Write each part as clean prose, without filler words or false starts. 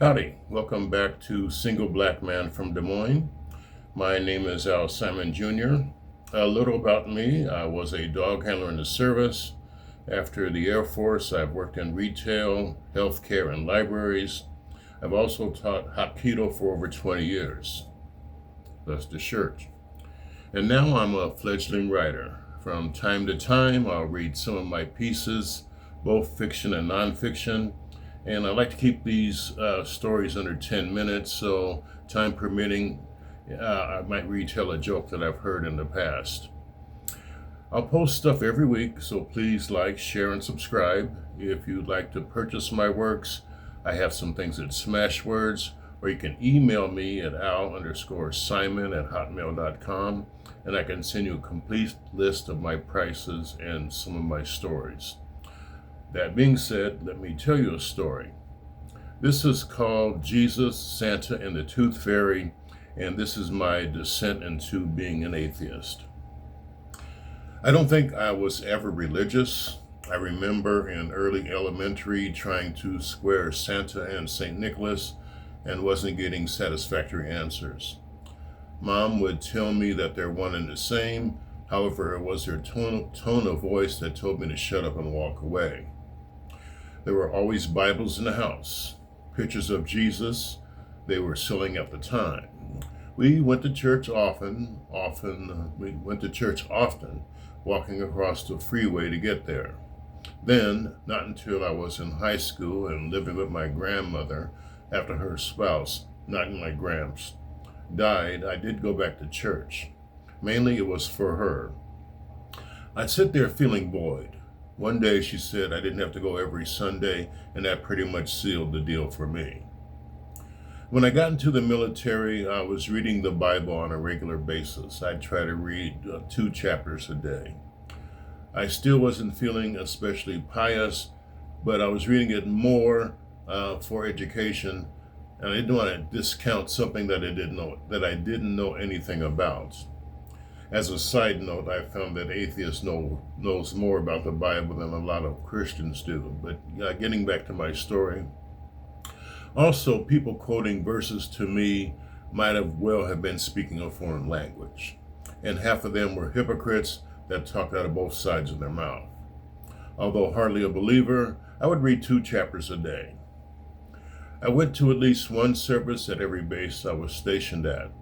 Howdy, welcome back to Single Black Man from Des Moines. My name is Al Simon Jr. A little about me: I was a dog handler in the service. After the Air Force, I've worked in retail, healthcare, and libraries. I've also taught Hapkido for over 20 years. That's the church. And now I'm a fledgling writer. From time to time, I'll read some of my pieces, both fiction and nonfiction. And I like to keep these stories under 10 minutes, so time permitting, I might retell a joke that I've heard in the past. I'll post stuff every week, so please like, share, and subscribe. If you'd like to purchase my works, I have some things at Smashwords, or you can email me at al_simon@hotmail.com, and I can send you a complete list of my prices and some of my stories. That being said, let me tell you a story. This is called Jesus, Santa, and the Tooth Fairy, and this is my descent into being an atheist. I don't think I was ever religious. I remember in early elementary trying to square Santa and St. Nicholas and wasn't getting satisfactory answers. Mom would tell me that they're one and the same. However, it was her tone of voice that told me to shut up and walk away. There were always Bibles in the house, pictures of Jesus. They were selling at the time. We went to church often, walking across the freeway to get there. Then, not until I was in high school and living with my grandmother after her spouse, not my gramps, died, I did go back to church. Mainly it was for her. I'd sit there feeling void. One day she said I didn't have to go every Sunday, and that pretty much sealed the deal for me. When I got into the military, I was reading the Bible on a regular basis. I'd try to read 2 chapters a day. I still wasn't feeling especially pious, but I was reading it more for education, and I didn't want to discount something that I didn't know anything about. As a side note, I found that atheists knows more about the Bible than a lot of Christians do. But getting back to my story, also people quoting verses to me might have been speaking a foreign language. And half of them were hypocrites that talked out of both sides of their mouth. Although hardly a believer, I would read 2 chapters a day. I went to at least one service at every base I was stationed at.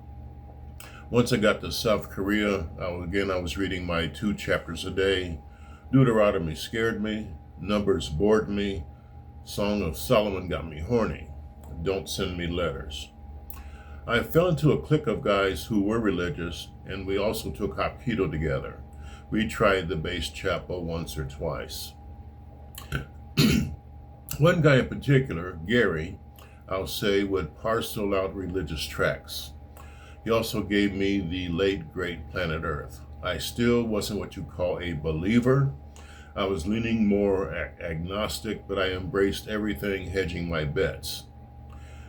Once I got to South Korea, I was reading my 2 chapters a day. Deuteronomy scared me, Numbers bored me, Song of Solomon got me horny. Don't send me letters. I fell into a clique of guys who were religious, and we also took Hapkido together. We tried the base chapel once or twice. One guy in particular, Gary, I'll say, would parcel out religious tracts. He also gave me the late, great Planet Earth. I still wasn't what you call a believer. I was leaning more agnostic, but I embraced everything, hedging my bets.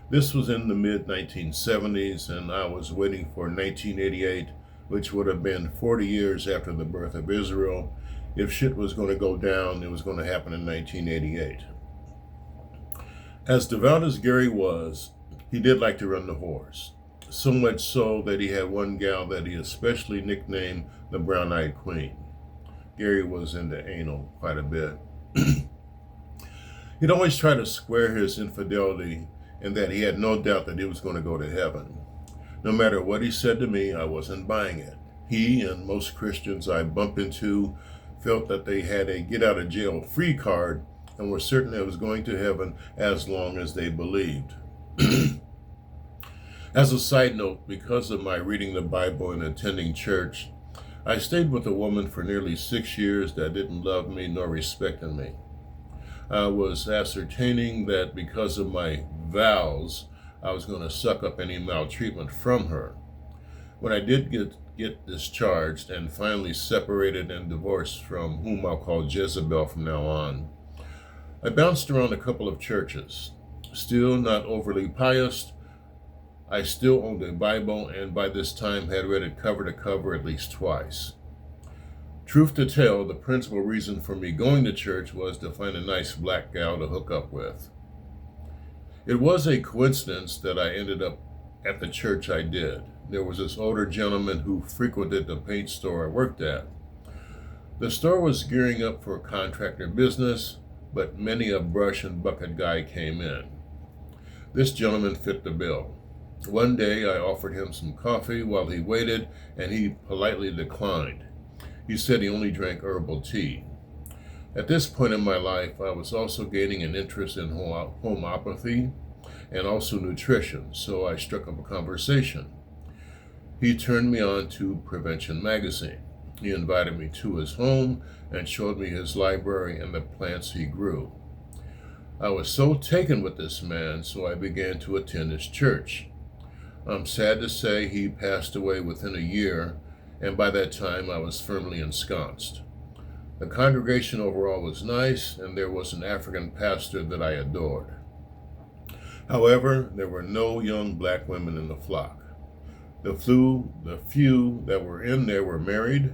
This was in the mid-1970s, and I was waiting for 1988, which would have been 40 years after the birth of Israel. If shit was going to go down, it was going to happen in 1988. As devout as Gary was, he did like to run the horse. So much so that he had one gal that he especially nicknamed the Brown-Eyed Queen. Gary was into anal quite a bit. He'd always try to square his infidelity and that he had no doubt that he was going to go to heaven. No matter what he said to me, I wasn't buying it. He and most Christians I bumped into felt that they had a get-out-of-jail-free card and were certain they was going to heaven as long as they believed. As a side note, because of my reading the Bible and attending church, I stayed with a woman for nearly 6 years that didn't love me nor respected me. I was ascertaining that because of my vows, I was going to suck up any maltreatment from her. When I did get discharged and finally separated and divorced from whom I'll call Jezebel from now on, I bounced around a couple of churches. Still not overly pious, I still owned a Bible, and by this time had read it cover to cover at least twice. Truth to tell, the principal reason for me going to church was to find a nice black gal to hook up with. It was a coincidence that I ended up at the church I did. There was this older gentleman who frequented the paint store I worked at. The store was gearing up for contractor business, but many a brush and bucket guy came in. This gentleman fit the bill. One day I offered him some coffee while he waited, and he politely declined. He said he only drank herbal tea. At this point in my life, I was also gaining an interest in homeopathy and also nutrition, so I struck up a conversation. He turned me on to Prevention magazine. He invited me to his home and showed me his library and the plants he grew. I was so taken with this man, so I began to attend his church. I'm sad to say he passed away within a year, and by that time I was firmly ensconced. The congregation overall was nice, and there was an African pastor that I adored. However, there were no young black women in the flock. The few that were in there were married.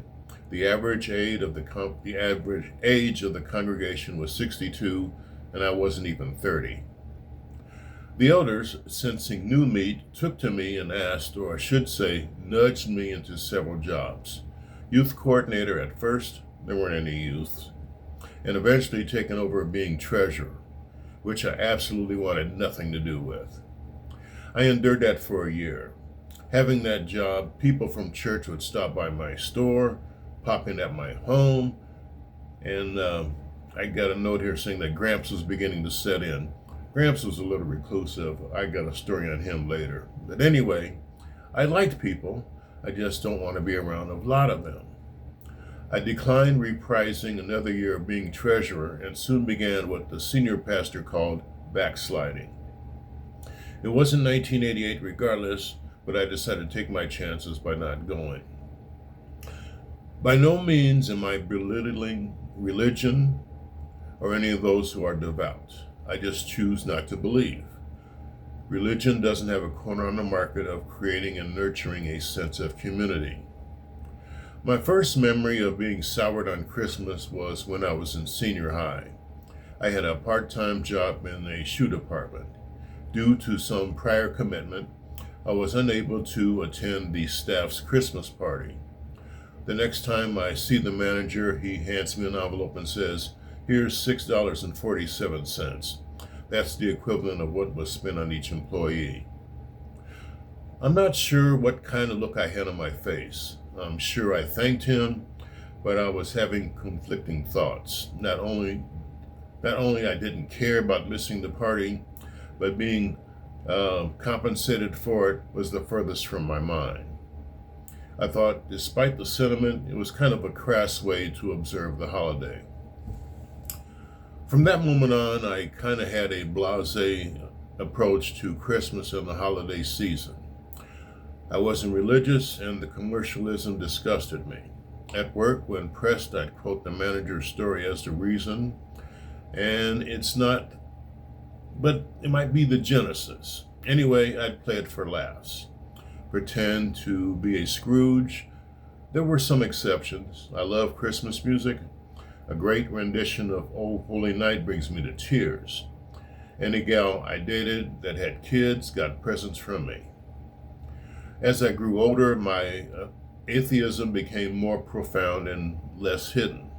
The average age of the congregation was 62, and I wasn't even 30. The elders, sensing new meat, took to me and asked, or I should say, nudged me into several jobs. Youth coordinator at first, there weren't any youths, and eventually taken over being treasurer, which I absolutely wanted nothing to do with. I endured that for a year. Having that job, people from church would stop by my store, pop in at my home, and I got a note here saying that Gramps was beginning to set in. Gramps was a little reclusive. I got a story on him later. But anyway, I liked people. I just don't want to be around a lot of them. I declined reprising another year of being treasurer and soon began what the senior pastor called backsliding. It wasn't 1988 regardless, but I decided to take my chances by not going. By no means am I belittling religion or any of those who are devout. I just choose not to believe. Religion doesn't have a corner on the market of creating and nurturing a sense of community. My first memory of being soured on Christmas was when I was in senior high. I had a part-time job in a shoe department. Due to some prior commitment, I was unable to attend the staff's Christmas party. The next time I see the manager, he hands me an envelope and says, "Here's $6.47. That's the equivalent of what was spent on each employee." I'm not sure what kind of look I had on my face. I'm sure I thanked him, but I was having conflicting thoughts. Not only I didn't care about missing the party, but being compensated for it was the furthest from my mind. I thought, despite the sentiment, it was kind of a crass way to observe the holiday. From that moment on, I kind of had a blasé approach to Christmas and the holiday season. I wasn't religious, and the commercialism disgusted me. At work, when pressed, I'd quote the manager's story as the reason, and it's not, but it might be the genesis. Anyway, I'd play it for laughs. Pretend to be a Scrooge. There were some exceptions. I love Christmas music. A great rendition of "O Holy Night" brings me to tears. Any gal I dated that had kids got presents from me. As I grew older, my atheism became more profound and less hidden.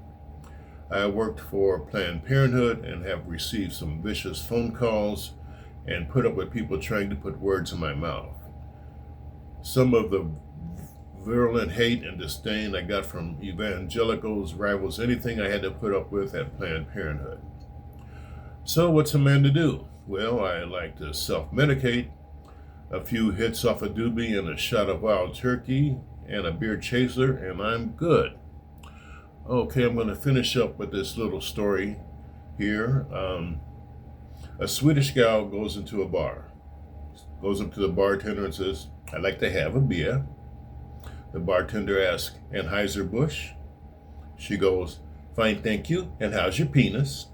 I worked for Planned Parenthood and have received some vicious phone calls and put up with people trying to put words in my mouth. Some of the virulent hate and disdain I got from evangelicals rivals anything I had to put up with at Planned Parenthood. So what's a man to do? Well, I like to self-medicate, a few hits off a doobie and a shot of wild turkey and a beer chaser, and I'm good. Okay, I'm going to finish up with this little story here. A Swedish gal goes into a bar, goes up to the bartender and says, "I'd like to have a beer." The bartender asks, "Anheuser-Busch?" She goes, "Fine, thank you. And how's your penis?"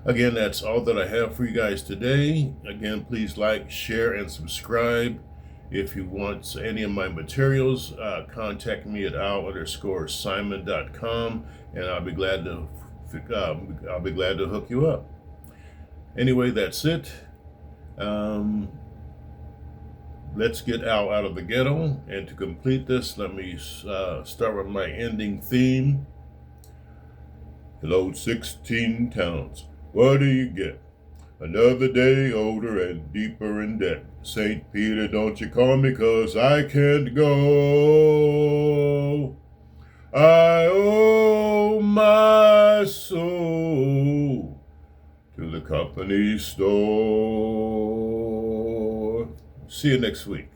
Again, that's all that I have for you guys today. Again, please like, share, and subscribe. If you want any of my materials, contact me at al_simon.com, and I'll be glad to hook you up. Anyway, that's it. Let's get out of the ghetto. And to complete this, let me start with my ending theme. Hello, 16 towns. What do you get? Another day older and deeper in debt. St. Peter, don't you call me, 'cause I can't go. I owe my soul to the company store. See you next week.